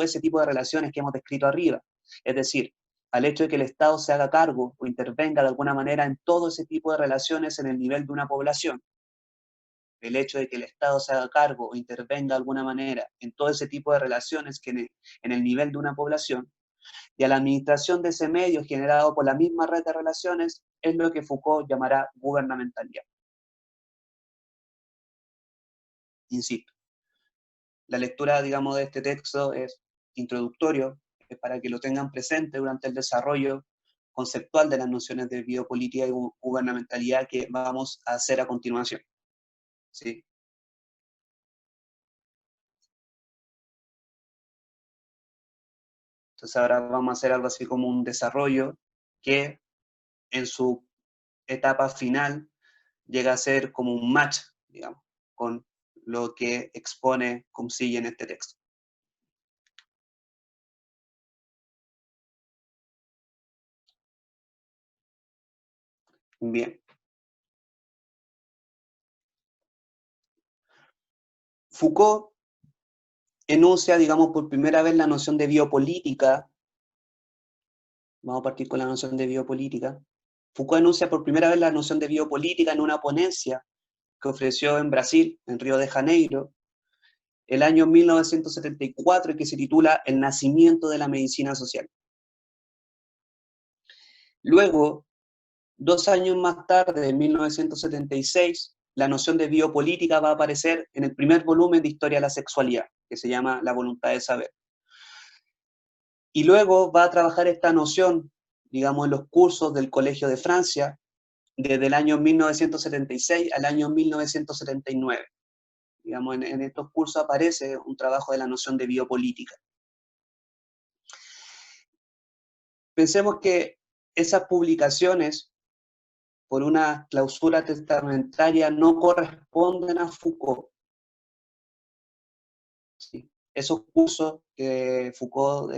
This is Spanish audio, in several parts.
todo ese tipo de relaciones que hemos descrito arriba. Es decir, al hecho de que el Estado se haga cargo o intervenga de alguna manera en todo ese tipo de relaciones en el nivel de una población. El hecho de que el Estado se haga cargo o intervenga de alguna manera en todo ese tipo de relaciones que en el nivel de una población, y a la administración de ese medio generado por la misma red de relaciones es lo que Foucault llamará gubernamentalidad. Insisto, la lectura, digamos, de este texto es introductorio, es para que lo tengan presente durante el desarrollo conceptual de las nociones de biopolítica y gubernamentalidad que vamos a hacer a continuación. ¿Sí? Entonces ahora vamos a hacer algo así como un desarrollo que en su etapa final llega a ser como un match, digamos, con lo que expone Kumsille en este texto. Bien. Foucault enuncia, digamos, por primera vez la noción de biopolítica. Vamos a partir con la noción de biopolítica. Foucault enuncia por primera vez la noción de biopolítica en una ponencia que ofreció en Brasil, en Río de Janeiro, el año 1974, y que se titula El nacimiento de la medicina social. Luego, 2 años más tarde, en 1976, la noción de biopolítica va a aparecer en el primer volumen de Historia de la Sexualidad, que se llama La voluntad de saber. Y luego va a trabajar esta noción, digamos, en los cursos del Colegio de Francia, desde el año 1976 al año 1979. Digamos, en estos cursos aparece un trabajo de la noción de biopolítica. Pensemos que esas publicaciones, por una clausura testamentaria, no corresponden a Foucault. ¿Sí? Esos cursos que Foucault,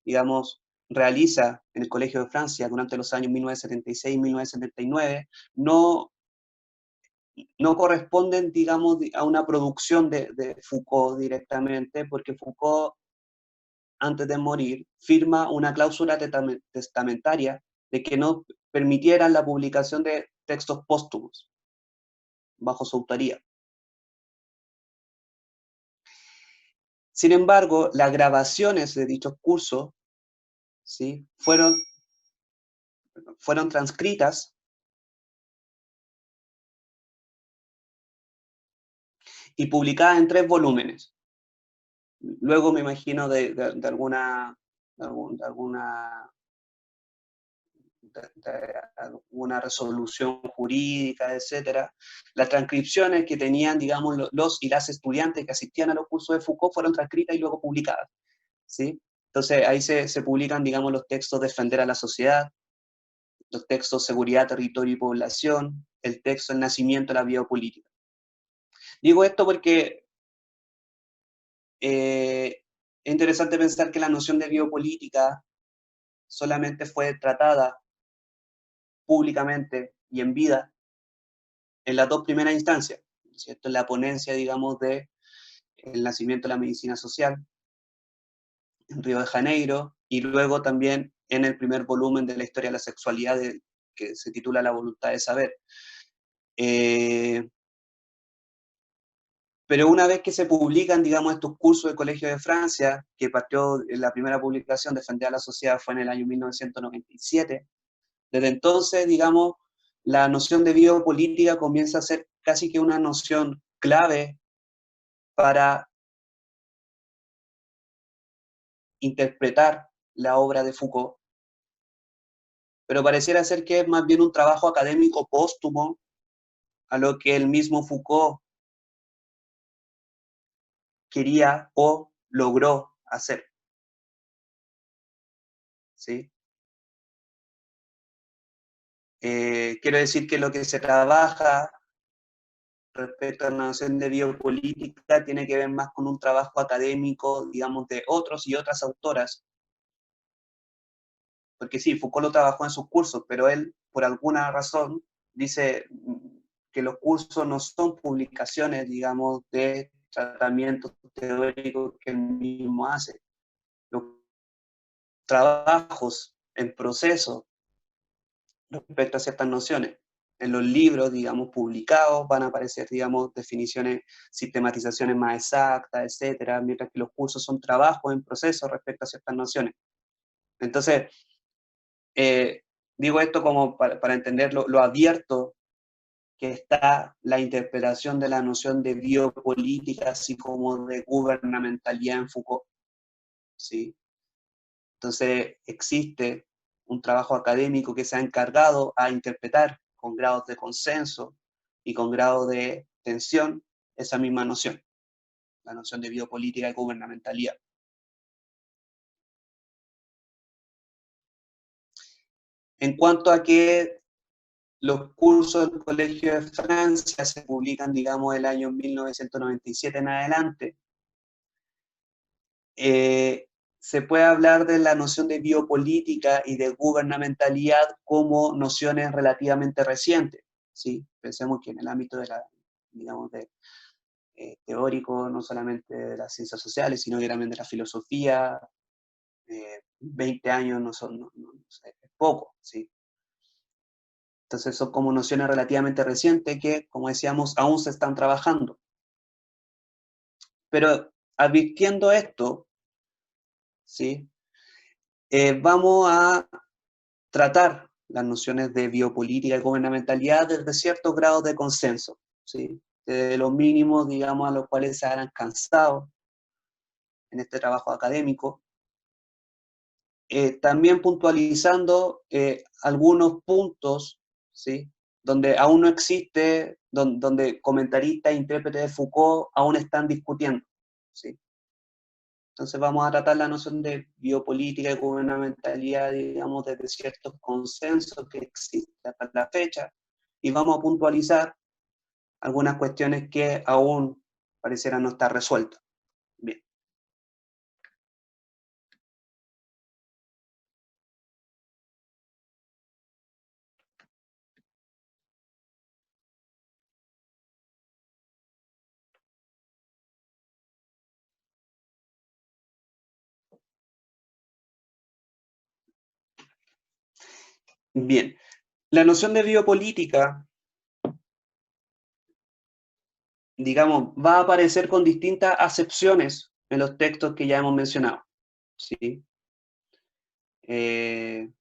digamos, realiza en el Colegio de Francia durante los años 1976 y 1979, no corresponden, digamos, a una producción de Foucault directamente, porque Foucault, antes de morir, firma una cláusula testamentaria de que no permitieran la publicación de textos póstumos bajo su autoría. Sin embargo, las grabaciones de dichos cursos, ¿sí?, fueron transcritas y publicadas en 3 volúmenes. Luego me imagino de alguna resolución jurídica, etcétera, las transcripciones que tenían, digamos, los y las estudiantes que asistían a los cursos de Foucault fueron transcritas y luego publicadas, ¿sí? Entonces ahí se publican, digamos, los textos Defender a la sociedad, los textos Seguridad, Territorio y Población, el texto El nacimiento de la biopolítica. Digo esto porque es interesante pensar que la noción de biopolítica solamente fue tratada públicamente y en vida en las 2 primeras instancias, ¿cierto? En la ponencia, digamos, de El nacimiento de la medicina social, en Río de Janeiro, y luego también en el primer volumen de la Historia de la Sexualidad, que se titula La voluntad de saber. Pero una vez que se publican, digamos, estos cursos del Colegio de Francia, que partió en la primera publicación, Defender a la sociedad, fue en el año 1997, desde entonces, digamos, la noción de biopolítica comienza a ser casi que una noción clave para interpretar la obra de Foucault, pero pareciera ser que es más bien un trabajo académico póstumo a lo que el mismo Foucault quería o logró hacer, ¿sí? Quiero decir que lo que se trabaja respecto a la noción de biopolítica tiene que ver más con un trabajo académico, digamos, de otros y otras autoras, porque sí, Foucault lo trabajó en sus cursos, pero él, por alguna razón, dice que los cursos no son publicaciones, digamos, de tratamientos teóricos que él mismo hace, trabajos en proceso respecto a ciertas nociones. En los libros, digamos, publicados van a aparecer, digamos, definiciones, sistematizaciones más exactas, etcétera, mientras que los cursos son trabajos en proceso respecto a ciertas nociones. Entonces, digo esto como para entender lo abierto que está la interpretación de la noción de biopolítica, así como de gubernamentalidad en Foucault, ¿sí? Entonces, existe un trabajo académico que se ha encargado a interpretar con grados de consenso y con grados de tensión esa misma noción, la noción de biopolítica y gubernamentalidad. En cuanto a que los cursos del Colegio de Francia se publican, digamos, el año 1997 en adelante, se puede hablar de la noción de biopolítica y de gubernamentalidad como nociones relativamente recientes, ¿sí? Pensemos que en el ámbito de la, digamos, teórico, no solamente de las ciencias sociales, sino que también de la filosofía, 20 años no son, no sé, es poco, ¿sí? Entonces son como nociones relativamente recientes que, como decíamos, aún se están trabajando. Pero advirtiendo esto, ¿sí? Vamos a tratar las nociones de biopolítica y gubernamentalidad desde ciertos grados de consenso, ¿sí? De los mínimos, digamos, a los cuales se han alcanzado en este trabajo académico, también puntualizando algunos puntos, ¿sí? Donde aún no existe, donde comentaristas e intérpretes de Foucault aún están discutiendo, ¿sí? Entonces vamos a tratar la noción de biopolítica y gubernamentalidad, digamos, desde ciertos consensos que existen hasta la fecha, y vamos a puntualizar algunas cuestiones que aún parecieran no estar resueltas. Bien. Bien. La noción de biopolítica, digamos, va a aparecer con distintas acepciones en los textos que ya hemos mencionado, ¿sí? En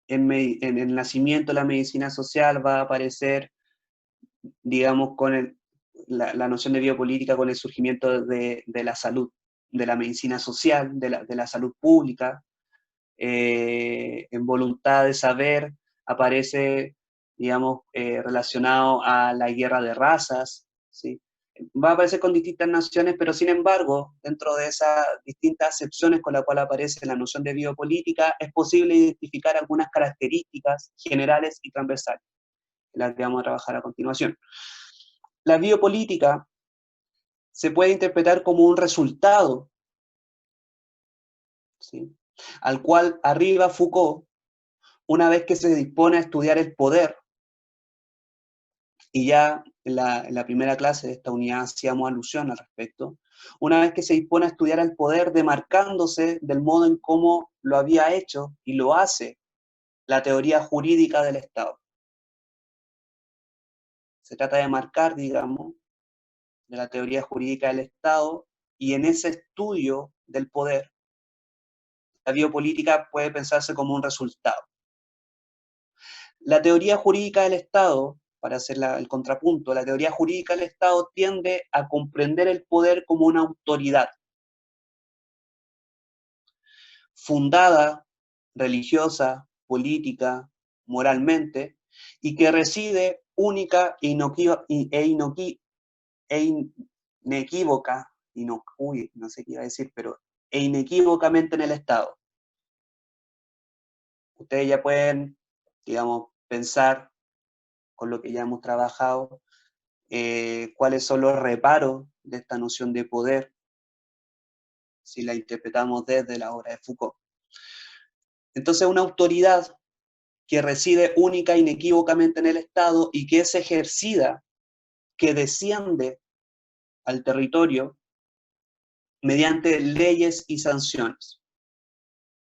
el nacimiento de la medicina social va a aparecer, digamos, con la noción de biopolítica con el surgimiento de la salud, de la medicina social, de la salud pública. En voluntad de saber aparece, digamos, relacionado a la guerra de razas, ¿sí? Va a aparecer con distintas naciones, pero sin embargo, dentro de esas distintas acepciones con las cuales aparece la noción de biopolítica, es posible identificar algunas características generales y transversales, las que vamos a trabajar a continuación. La biopolítica se puede interpretar como un resultado, ¿sí? Al cual arriba Foucault, una vez que se dispone a estudiar el poder, y ya en la primera clase de esta unidad hacíamos alusión al respecto, una vez que se dispone a estudiar el poder, demarcándose del modo en cómo lo había hecho y lo hace la teoría jurídica del Estado. Se trata de marcar, digamos, de la teoría jurídica del Estado, y en ese estudio del poder, la biopolítica puede pensarse como un resultado. La teoría jurídica del Estado, para hacer el contrapunto, la teoría jurídica del Estado tiende a comprender el poder como una autoridad fundada, religiosa, política, moralmente, y que reside única e inequívoca, no sé qué iba a decir, pero inequívocamente en el Estado. Ustedes ya pueden, digamos, pensar con lo que ya hemos trabajado, cuáles son los reparos de esta noción de poder, si la interpretamos desde la obra de Foucault. Entonces, una autoridad que reside única e inequívocamente en el Estado y que es ejercida, que desciende al territorio mediante leyes y sanciones.